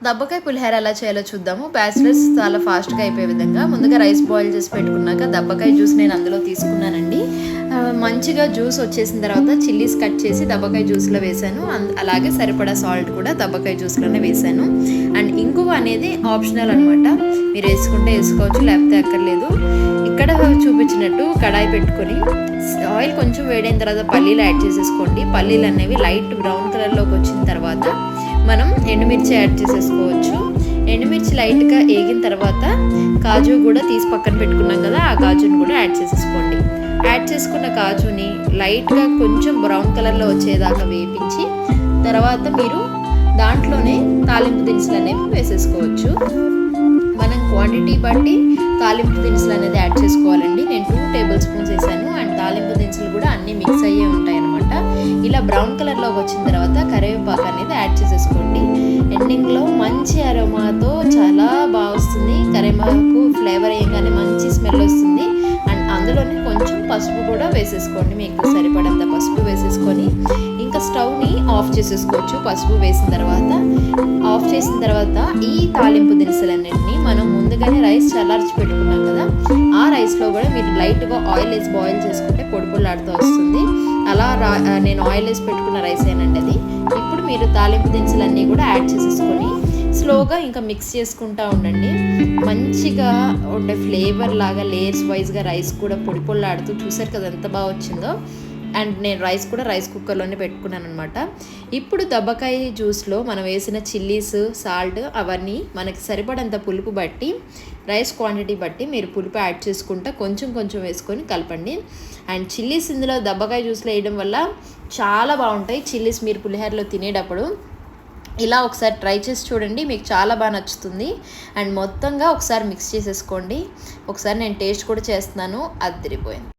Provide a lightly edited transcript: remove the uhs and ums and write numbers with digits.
దబ్బకాయ పులిహోర ఎలా చేయాలో చూద్దాము. బ్యాచిలర్స్ చాలా ఫాస్ట్గా అయిపోయే విధంగా ముందుగా రైస్ బాయిల్ చేసి పెట్టుకున్నాక దబ్బకాయ జ్యూస్ నేను అందులో తీసుకున్నానండి. మంచిగా జ్యూస్ వచ్చేసిన తర్వాత చిల్లీస్ కట్ చేసి దబ్బకాయ జ్యూస్లో వేసాను. అలాగే సరిపడా సాల్ట్ కూడా దబ్బకాయ జ్యూస్లోనే వేసాను. అండ్ ఇంగువ అనేది ఆప్షనల్ అనమాట, మీరు వేసుకుంటే వేసుకోవచ్చు, లేకపోతే అక్కర్లేదు. ఇక్కడ చూపించినట్టు కడాయి పెట్టుకొని ఆయిల్ కొంచెం వేడైన తర్వాత పల్లీలు యాడ్ చేసేసుకోండి. పల్లీలు అనేవి లైట్ బ్రౌన్ కలర్లోకి వచ్చిన తర్వాత మనం ఎండుమిర్చి యాడ్ చేసేసుకోవచ్చు. ఎండుమిర్చి లైట్గా వేగిన తర్వాత కాజు కూడా తీసి పక్కన పెట్టుకున్నాం కదా, ఆ కాజుని కూడా యాడ్ చేసేసుకోండి. యాడ్ చేసుకున్న కాజుని లైట్గా కొంచెం బ్రౌన్ కలర్లో వచ్చేదాకా వేపించి తర్వాత మీరు దాంట్లోనే తాలింపు దినుసులు అనేవి వేసేసుకోవచ్చు. మనం క్వాంటిటీ బట్టి తాలింపు దినుసులు అనేది యాడ్ చేసుకోవాలండి. నేను 2 టేబుల్ స్పూన్స్ వేసాను. అండ్ తాలింపు దినుసులు కూడా అన్నీ మిక్స్ అయ్యే ఉంటాయి అనమాట. ఇలా బ్రౌన్ కలర్లోకి వచ్చిన తర్వాత కరివేపాకు అనేది యాడ్ చేసేసుకోండి. ఎండింగ్లో మంచి అరోమాతో చాలా బాగా వస్తుంది. కరివేపాకు ఫ్లేవర్ వేయగానే మంచి స్మెల్ వస్తుంది. అండ్ అందులోనే కొంచెం పసుపు కూడా వేసేసుకోండి. మీకు సరిపడంత పసుపు వేసేసుకొని ఇంకా స్టవ్ని ఆఫ్ చేసేసుకోవచ్చు. పసుపు వేసిన తర్వాత ఆఫ్ చేసిన తర్వాత ఈ తాలింపు దినుసులన్నింటినీ మనం ముందుగానే రైస్ చల్లార్చి పెట్టుకున్నాం కదా, ఆ రైస్లో కూడా మీరు లైట్గా ఆయిల్ వేసి బాయిల్ చేసుకుంటే పొడి పొడిలాడుతూ వస్తుంది. అలా నేను ఆయిల్ వేసి పెట్టుకున్న రైస్ ఏనండి అది. ఇప్పుడు మీరు తాలింపు దినుసులన్నీ కూడా యాడ్ చేసేసుకొని స్లోగా ఇంకా మిక్స్ చేసుకుంటూ ఉండండి. మంచిగా ఉండే ఫ్లేవర్ లాగా లేయర్స్ వైజ్గా రైస్ కూడా పొడి పొడిలాడుతూ, చూసారు కదా ఎంత బాగా వచ్చిందో. అండ్ నేను రైస్ కూడా రైస్ కుక్కర్లోనే పెట్టుకున్నాను అనమాట. ఇప్పుడు దబ్బకాయ జ్యూస్లో మనం వేసిన చిల్లీస్, సాల్ట్ అవన్నీ మనకి సరిపడంత పులుపు బట్టి, రైస్ క్వాంటిటీ బట్టి మీరు పులుపు యాడ్ చేసుకుంటా కొంచెం కొంచెం వేసుకొని కలపండి. అండ్ చిల్లీస్ ఇందులో దబ్బకాయ జ్యూస్లో వేయడం వల్ల చాలా బాగుంటాయి చిల్లీస్. మీరు పులిహోరలో తినేటప్పుడు ఇలా ఒకసారి ట్రై చేసి చూడండి, మీకు చాలా బాగా నచ్చుతుంది. అండ్ మొత్తంగా ఒకసారి మిక్స్ చేసేసుకోండి. ఒకసారి నేను టేస్ట్ కూడా చేస్తున్నాను, అదిరిపోయింది.